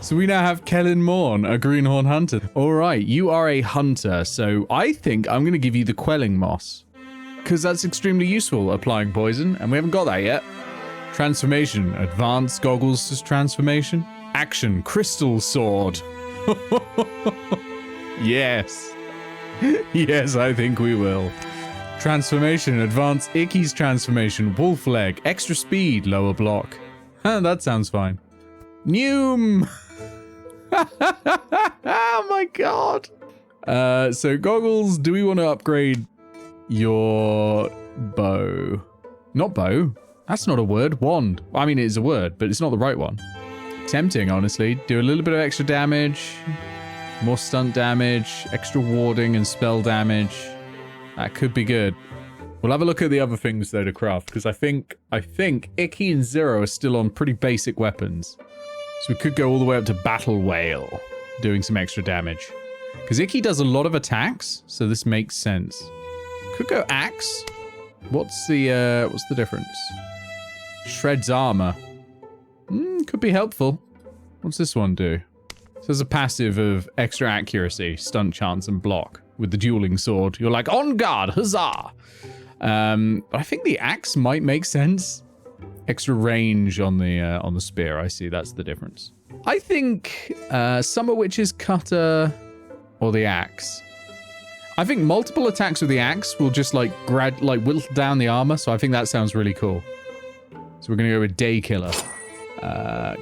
So we now have Kellen Morn, a greenhorn hunter. All right, you are a hunter, so I think I'm going to give you the quelling moss. Because that's extremely useful, applying poison, and we haven't got that yet. Transformation, advanced goggles to transformation. Action, crystal sword. Yes. Yes, I think we will. Transformation, advanced Icky's transformation, wolf leg, extra speed, lower block. That sounds fine. Noom! Oh my god. So goggles, do we want to upgrade your bow? Not bow. That's not a word. Wand. I mean, it is a word, but it's not the right one. Tempting, honestly. Do a little bit of extra damage. More stunt damage. Extra warding and spell damage. That could be good. We'll have a look at the other things, though, to craft, because I think Icky and Zero are still on pretty basic weapons. So we could go all the way up to Battle Whale, doing some extra damage. Because Icky does a lot of attacks, so this makes sense. Could go Axe. What's the difference? Shreds armor. Could be helpful. What's this one do? So there's a passive of extra accuracy, stunt chance, and block. With the dueling sword, you're like, on guard, huzzah! I think the axe might make sense. Extra range on the spear. I see. That's the difference. I think Summer Witch's cutter or the axe. I think multiple attacks with the axe will just like whittle down the armor. So I think that sounds really cool. So we're gonna go with Day Killer.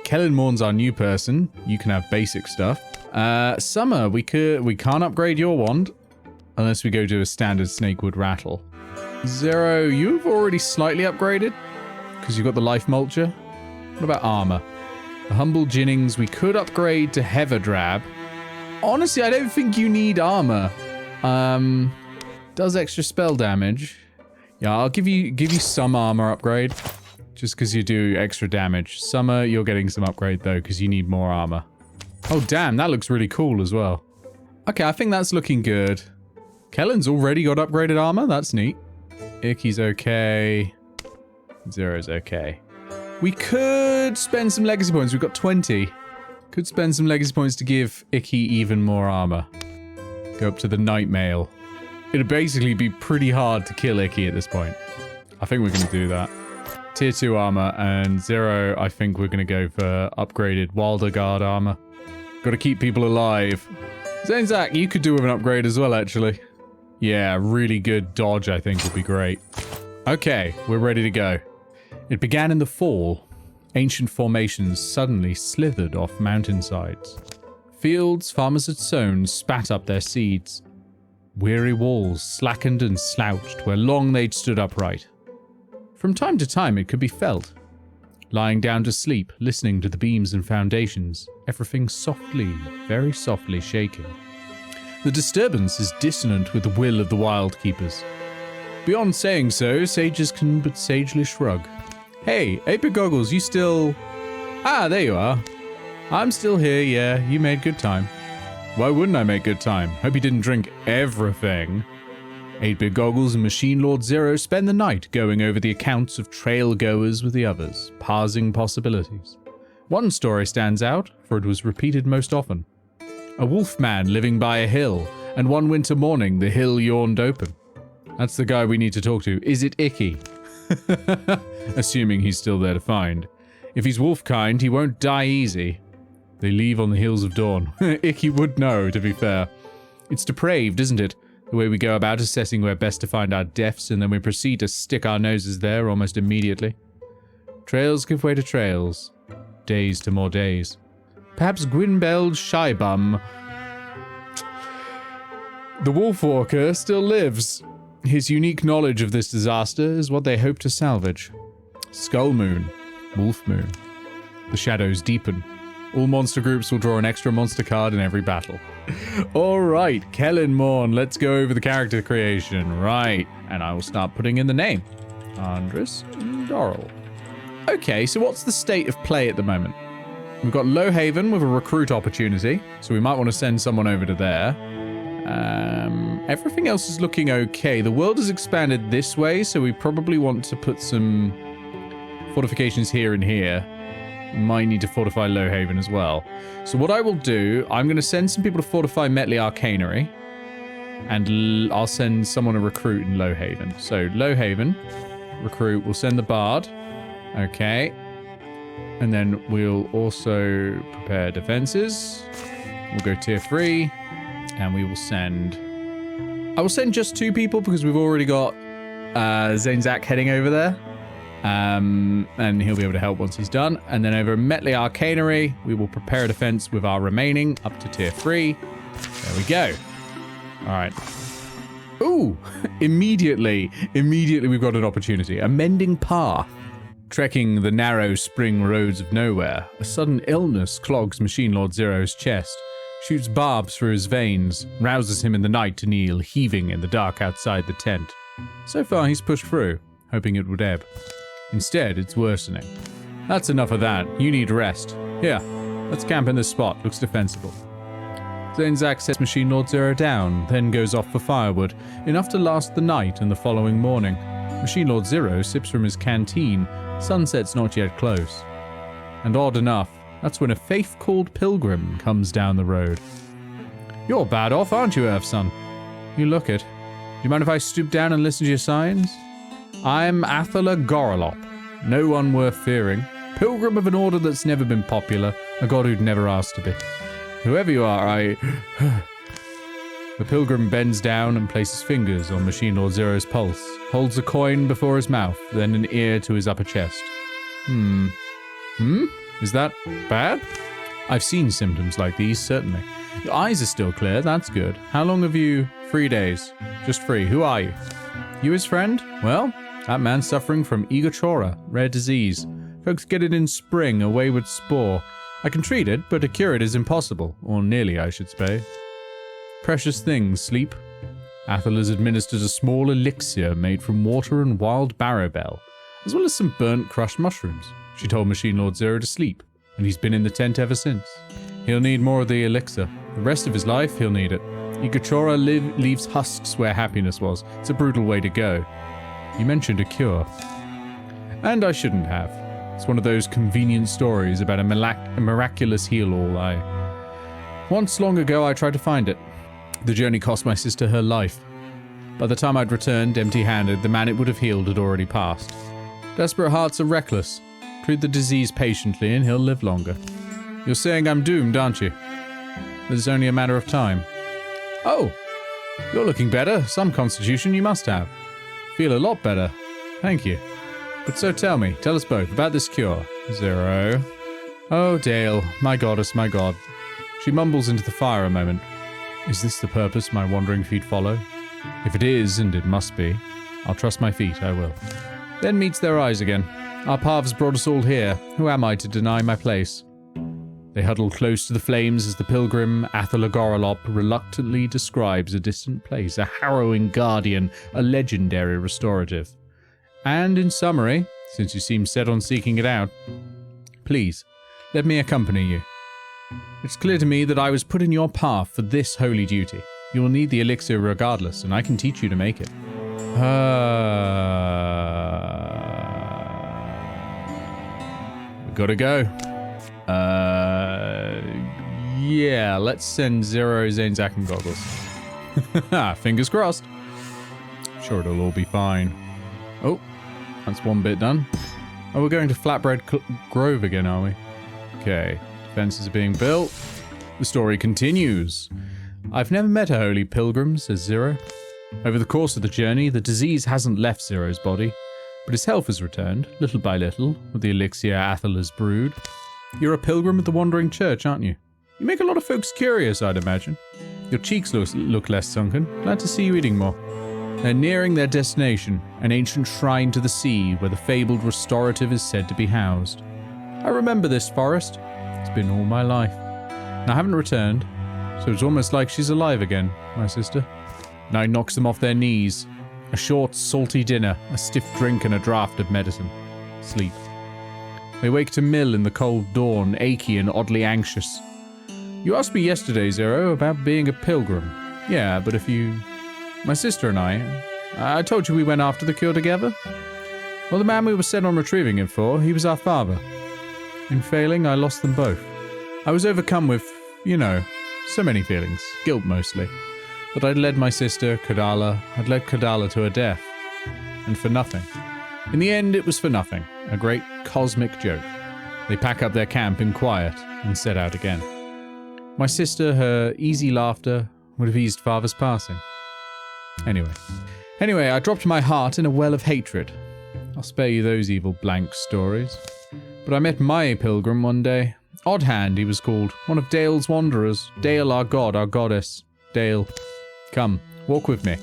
Kellen Morn's our new person. You can have basic stuff. Summer, we can't upgrade your wand unless we go to a standard Snakewood Rattle. Zero, you've already slightly upgraded because you've got the Life Mulcher. What about armor? The Humble Jinnings, we could upgrade to Heather Drab. Honestly, I don't think you need armor. Does extra spell damage. Yeah, I'll give you some armor upgrade just because you do extra damage. Summer, you're getting some upgrade though because you need more armor. Oh damn, that looks really cool as well. Okay, I think that's looking good. Kellen's already got upgraded armor. That's neat. Icky's okay. Zero's okay. We could spend some legacy points. We've got 20. Could spend some legacy points to give Icky even more armor. Go up to the Night Mail. It'd basically be pretty hard to kill Icky at this point. I think we're going to do that. Tier 2 armor and Zero, I think we're going to go for upgraded Wilder Guard armor. Got to keep people alive. Zach, you could do with an upgrade as well, actually. Yeah, really good dodge, I think, would be great. Okay, we're ready to go. It began in the fall. Ancient formations suddenly slithered off mountainsides. Fields farmers had sown spat up their seeds. Weary walls slackened and slouched where long they'd stood upright. From time to time it could be felt. Lying down to sleep, listening to the beams and foundations, everything softly, very softly shaking. The disturbance is dissonant with the will of the wild keepers. Beyond saying so, sages can but sagely shrug. Hey, Ape Goggles, you still... Ah, there you are. I'm still here, yeah, you made good time. Why wouldn't I make good time? Hope you didn't drink everything. 8-Bit Goggles and Machine Lord Zero spend the night going over the accounts of trail goers with the others, parsing possibilities. One story stands out, for it was repeated most often. A wolf man living by a hill, and one winter morning the hill yawned open. That's the guy we need to talk to. Is it Icky? Assuming he's still there to find. If he's wolf kind, he won't die easy. They leave on the heels of dawn. Icky would know, to be fair. It's depraved, isn't it? The way we go about assessing where best to find our deaths, and then we proceed to stick our noses there almost immediately. Trails give way to trails. Days to more days. Perhaps Gwynbel's shy bum. The Wolfwalker still lives. His unique knowledge of this disaster is what they hope to salvage. Skull Moon. Wolf Moon. The shadows deepen. All monster groups will draw an extra monster card in every battle. Alright, Kellen Morn, let's go over the character creation. Right, and I will start putting in the name. Andres Doral. Okay, so what's the state of play at the moment? We've got Lowhaven with a recruit opportunity, so we might want to send someone over to there. Everything else is looking okay. The world has expanded this way, so we probably want to put some fortifications here and here. Might need to fortify Lowhaven as well. So what I will do, I'm going to send some people to fortify Metley Arcanery. And I'll send someone to recruit in Lowhaven. So Lowhaven, recruit, we'll send the Bard. Okay. And then we'll also prepare defenses. We'll go tier 3. And we will send... I will send just 2 people because we've already got Zanezak heading over there. And he'll be able to help once he's done. And then over Metley Arcanery, we will prepare a defense with our remaining up to tier 3. There we go. All right. Ooh, immediately we've got an opportunity. A Mending Path. Trekking the narrow spring roads of nowhere, a sudden illness clogs Machine Lord Zero's chest, shoots barbs through his veins, rouses him in the night to kneel, heaving in the dark outside the tent. So far he's pushed through, hoping it would ebb. Instead, it's worsening. That's enough of that. You need rest. Here, let's camp in this spot. Looks defensible. Zanezak sets Machine Lord Zero down, then goes off for firewood, enough to last the night and the following morning. Machine Lord Zero sips from his canteen. Sunset's not yet close. And odd enough, that's when a faith-called pilgrim comes down the road. You're bad off, aren't you, Earth Son? You look it. Do you mind if I stoop down and listen to your signs? I'm Athala Gorolop, no one worth fearing, pilgrim of an order that's never been popular, a god who'd never asked to be. Whoever you are, The pilgrim bends down and places fingers on Machine Lord Zero's pulse, holds a coin before his mouth, then an ear to his upper chest. Is that bad? I've seen symptoms like these, certainly. Your eyes are still clear, that's good. How long have you... 3 days. Just 3. Who are you? You his friend? Well, that man's suffering from Igachora, rare disease. Folks get it in spring, a wayward spore. I can treat it, but to cure it is impossible. Or nearly, I should say. Precious things, sleep. Athel has administered a small elixir made from water and wild barrowbell, as well as some burnt crushed mushrooms. She told Machine Lord Zero to sleep, and he's been in the tent ever since. He'll need more of the elixir. The rest of his life, he'll need it. Igachora leaves husks where happiness was. It's a brutal way to go. You mentioned a cure. And I shouldn't have. It's one of those convenient stories about a miraculous heal-all. Once long ago, I tried to find it. The journey cost my sister her life. By the time I'd returned empty-handed, the man it would have healed had already passed. Desperate hearts are reckless. Treat the disease patiently and he'll live longer. You're saying I'm doomed, aren't you? It's only a matter of time. Oh, you're looking better. Some constitution you must have. Feel a lot better. Thank you. But so tell us both, about this cure. Zero. Oh, Dale, my goddess, my god. She mumbles into the fire a moment. Is this the purpose my wandering feet follow? If it is, and it must be, I'll trust my feet, I will. Then meets their eyes again. Our paths brought us all here. Who am I to deny my place? They huddle close to the flames as the pilgrim, Athala Gorolop, reluctantly describes a distant place, a harrowing guardian, a legendary restorative. And in summary, since you seem set on seeking it out, please, let me accompany you. It's clear to me that I was put in your path for this holy duty. You will need the elixir regardless, and I can teach you to make it. We gotta go. Yeah, let's send Zero, Zanezak, and Goggles. Fingers crossed. Sure, it'll all be fine. Oh, that's one bit done. Oh, we're going to Flatbread Grove again, are we? Okay, fences are being built. The story continues. I've never met a holy pilgrim, says Zero. Over the course of the journey, the disease hasn't left Zero's body, but his health has returned, little by little, with the elixir Athel has brewed. You're a pilgrim at the Wandering Church, aren't you? You make a lot of folks curious, I'd imagine. Your cheeks look less sunken. Glad to see you eating more. They're nearing their destination, an ancient shrine to the sea where the fabled restorative is said to be housed. I remember this forest. It's been all my life. And I haven't returned, so it's almost like she's alive again, my sister. Night knocks them off their knees. A short, salty dinner, a stiff drink and a draught of medicine. Sleep. They wake to mill in the cold dawn, achy and oddly anxious. You asked me yesterday, Zero, about being a pilgrim. Yeah, but if you... My sister and I told you we went after the cure together? Well, the man we were set on retrieving him for, he was our father. In failing, I lost them both. I was overcome with, so many feelings, guilt mostly. That I'd led my sister, I'd led Kadala to her death. And for nothing. In the end, it was for nothing. A great cosmic joke. They pack up their camp in quiet and set out again. My sister, her easy laughter, would have eased father's passing. Anyway, I dropped my heart in a well of hatred. I'll spare you those evil blank stories. But I met my pilgrim one day. Oddhand, he was called. One of Dale's wanderers. Dale, our god, our goddess. Dale, come, walk with me.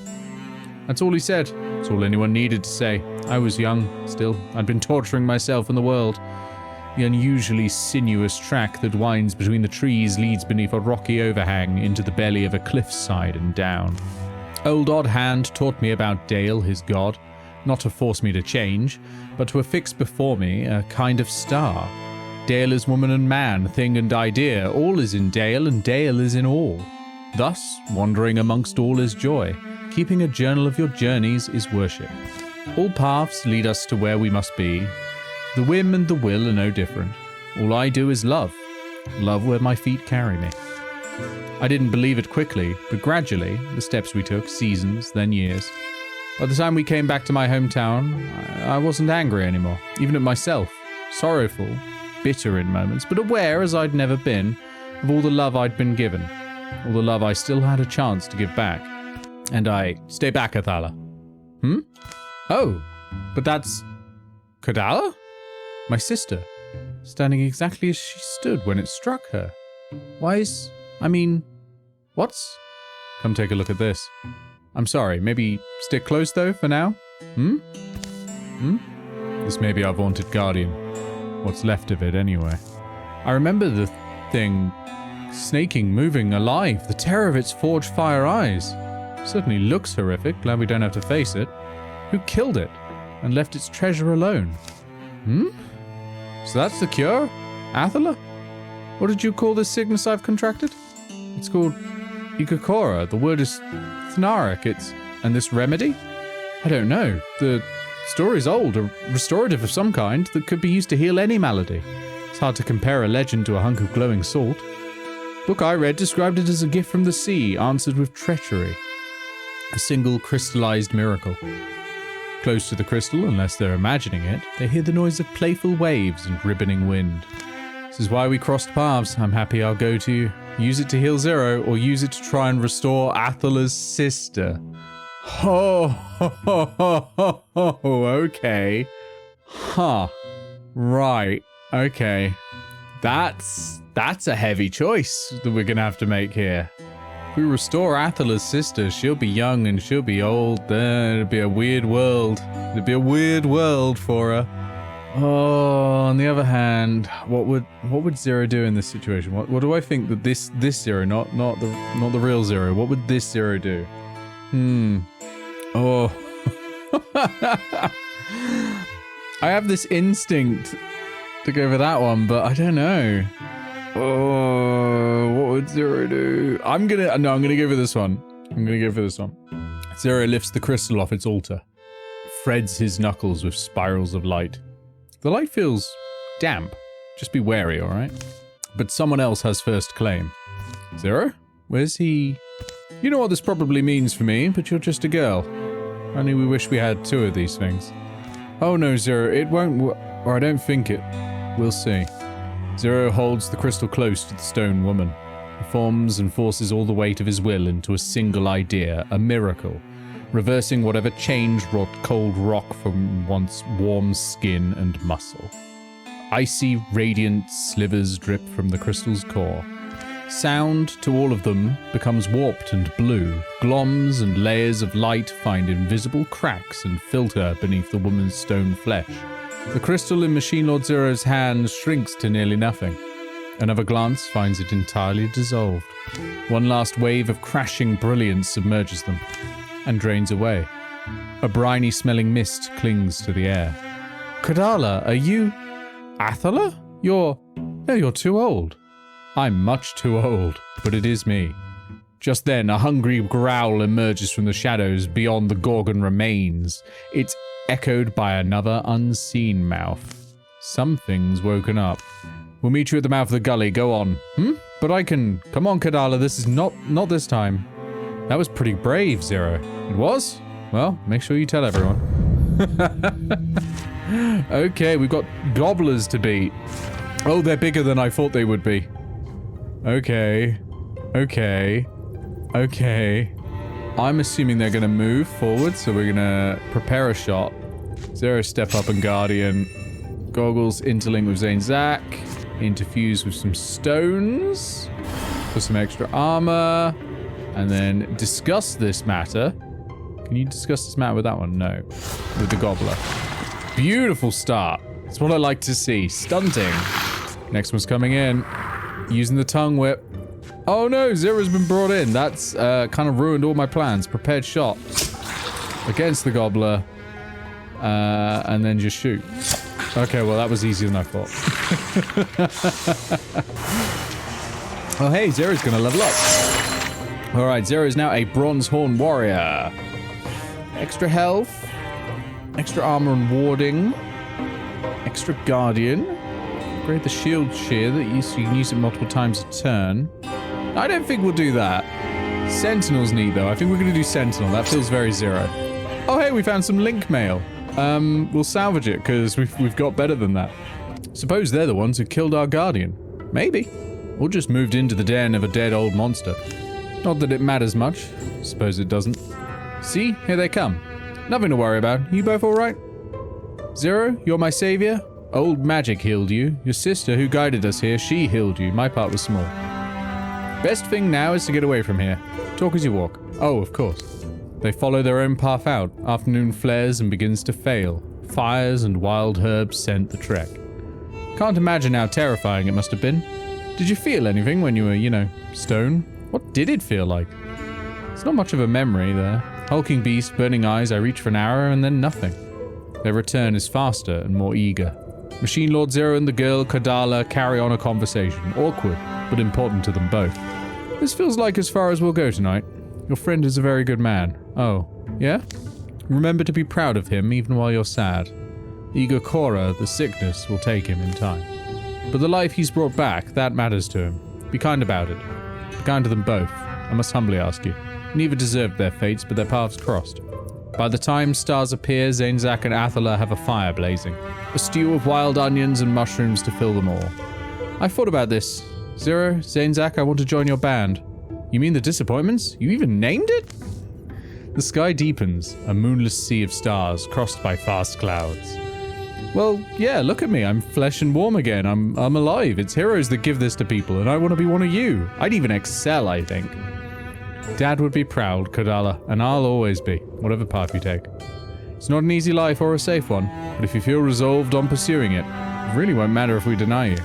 That's all he said. That's all anyone needed to say. I was young, still. I'd been torturing myself and the world. The unusually sinuous track that winds between the trees leads beneath a rocky overhang into the belly of a cliffside and down. Old Oddhand taught me about Dale, his god, not to force me to change, but to affix before me a kind of star. Dale is woman and man, thing and idea, all is in Dale, and Dale is in all. Thus, wandering amongst all is joy. Keeping a journal of your journeys is worship. All paths lead us to where we must be. The whim and the will are no different. All I do is love. Love where my feet carry me. I didn't believe it quickly, but gradually, the steps we took, seasons, then years. By the time we came back to my hometown, I wasn't angry anymore, even at myself. Sorrowful, bitter in moments, but aware, as I'd never been, of all the love I'd been given. All the love I still had a chance to give back. And stay back, Athala. Oh, but that's Kadala? My sister, standing exactly as she stood when it struck her. What's... Come take a look at this. I'm sorry, maybe stick close though for now? This may be our vaunted guardian. What's left of it anyway. I remember the thing snaking, moving, alive, the terror of its forged fire eyes. Certainly looks horrific, glad we don't have to face it. Who killed it and left its treasure alone? So that's the cure? Athala? What did you call this sickness I've contracted? It's called Ikakora. The word is Thnaric. And this remedy? I don't know. The story's old, a restorative of some kind that could be used to heal any malady. It's hard to compare a legend to a hunk of glowing salt. Book I read described it as a gift from the sea, answered with treachery. A single crystallized miracle. Close to the crystal, unless they're imagining it, they hear the noise of playful waves and ribboning wind. This is why we crossed paths. I'm happy I'll go to use it to heal Zero, or use it to try and restore Athala's sister. Okay. Right. Okay. That's a heavy choice that we're gonna have to make here. If we restore Athala's sister, she'll be young and she'll be old. Then it'll be a weird world. It'll be a weird world for her. Oh, on the other hand, what would Zero do in this situation? What do I think that this Zero, not the real Zero, what would this Zero do? Oh. I have this instinct to go for that one, but I don't know. Oh, what would Zero do? I'm gonna go for this one. Zero lifts the crystal off its altar, threads his knuckles with spirals of light. The light feels damp. Just be wary, alright? But someone else has first claim. Zero? Where's he? You know what this probably means for me, but you're just a girl. Only we wish we had two of these things. Oh no, Zero, it won't or I don't think it. We'll see. Zero holds the crystal close to the stone woman. He forms and forces all the weight of his will into a single idea, a miracle, reversing whatever change-wrought cold rock from once warm skin and muscle. Icy, radiant slivers drip from the crystal's core. Sound, to all of them, becomes warped and blue. Gloms and layers of light find invisible cracks and filter beneath the woman's stone flesh. The crystal in Machine Lord Zero's hand shrinks to nearly nothing. Another glance finds it entirely dissolved. One last wave of crashing brilliance submerges them and drains away. A briny-smelling mist clings to the air. Kadala, are you... Athala? You're too old. I'm much too old, but it is me. Just then, a hungry growl emerges from the shadows beyond the Gorgon remains. It's echoed by another unseen mouth. Something's woken up. We'll meet you at the mouth of the gully. Go on. But I can... Come on, Kadala. This is not this time. That was pretty brave, Zero. It was? Well, make sure you tell everyone. Okay, we've got gobblers to beat. Oh, they're bigger than I thought they would be. Okay. Okay. Okay. I'm assuming they're going to move forward, so we're going to prepare a shot. Zero step up and Guardian. Goggles interlink with Zane Zach. Interfuse with some stones. For some extra armor. And then discuss this matter. Can you discuss this matter with that one? No. With the Gobbler. Beautiful start. That's what I like to see. Stunting. Next one's coming in. Using the tongue whip. Oh no, Zero's been brought in. That's kind of ruined all my plans. Prepared shot. Against the Gobbler. And then just shoot. Okay, well that was easier than I thought. Oh hey, Zero's gonna level up. Alright, Zero is now a Bronze Horn Warrior. Extra health. Extra armor and warding. Extra Guardian. Upgrade the shield shear that you can use it multiple times a turn. I don't think we'll do that. Sentinel's neat though. I think we're going to do Sentinel. That feels very Zero. Oh hey, we found some link mail. We'll salvage it because we've got better than that. Suppose they're the ones who killed our Guardian. Maybe. Or just moved into the den of a dead old monster. Not that it matters much. Suppose it doesn't. See? Here they come. Nothing to worry about. You both alright? Zero, you're my savior? Old magic healed you. Your sister, who guided us here, she healed you. My part was small. Best thing now is to get away from here. Talk as you walk. Oh, of course. They follow their own path out. Afternoon flares and begins to fail. Fires and wild herbs scent the trek. Can't imagine how terrifying it must have been. Did you feel anything when you were, stone? What did it feel like? It's not much of a memory there. Hulking beast, burning eyes, I reach for an arrow and then nothing. Their return is faster and more eager. Machine Lord Zero and the girl, Kadala, carry on a conversation. Awkward, but important to them both. This feels like as far as we'll go tonight. Your friend is a very good man. Oh, yeah? Remember to be proud of him even while you're sad. Ego Cora, the sickness, will take him in time. But the life he's brought back, that matters to him. Be kind about it. Be kind to them both. I must humbly ask you. Neither deserved their fates, but their paths crossed. By the time stars appear, Zanezak and Athala have a fire blazing. A stew of wild onions and mushrooms to fill them all. I thought about this. Zero, Zanezak, I want to join your band. You mean the Disappointments? You even named it? The sky deepens, a moonless sea of stars crossed by fast clouds. Well, yeah, look at me. I'm flesh and warm again. I'm alive. It's heroes that give this to people, and I want to be one of you. I'd even excel, I think. Dad would be proud, Kadala, and I'll always be, whatever path you take. It's not an easy life or a safe one, but if you feel resolved on pursuing it, it really won't matter if we deny you.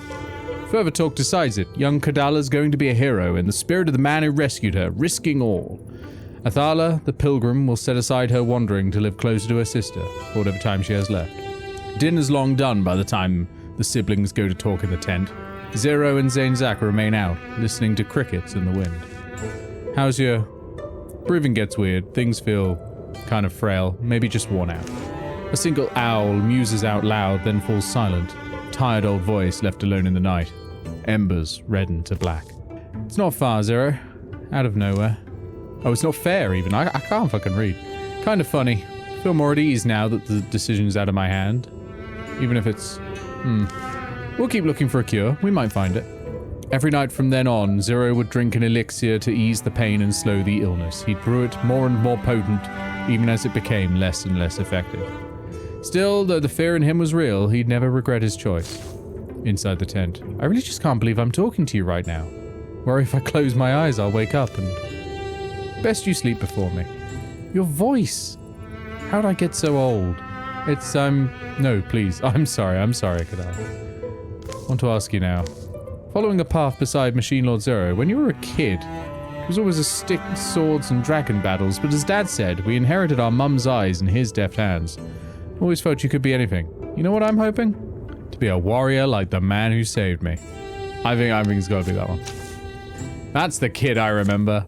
Further talk decides it. Young Kadala's going to be a hero in the spirit of the man who rescued her, risking all. Athala, the pilgrim, will set aside her wandering to live closer to her sister, for whatever time she has left. Dinner's long done by the time the siblings go to talk in the tent. Zero and Zanezak remain out, listening to crickets in the wind. How's your... Breathing gets weird. Things feel kind of frail, maybe just worn out. A single owl muses out loud, then falls silent. Tired old voice left alone in the night. Embers redden to black. It's not far, Zero. Out of nowhere. Oh, it's not fair even. I can't fucking read. Kind of funny. Feel more at ease now that the decision's out of my hand. Even if it's... We'll keep looking for a cure. We might find it. Every night from then on, Zero would drink an elixir to ease the pain and slow the illness. He'd brew it more and more potent, even as it became less and less effective. Still, though the fear in him was real, he'd never regret his choice. Inside the tent. I really just can't believe I'm talking to you right now. Worry if I close my eyes, I'll wake up and... Best you sleep before me. Your voice! How'd I get so old? It's, no, please. I'm sorry, Kadala. I want to ask you now. Following a path beside Machine Lord Zero, when you were a kid, it was always a stick, swords, and dragon battles, but as Dad said, we inherited our mum's eyes and his deft hands. Always felt you could be anything. You know what I'm hoping? To be a warrior like the man who saved me. I think it's gotta be that one. That's the kid I remember.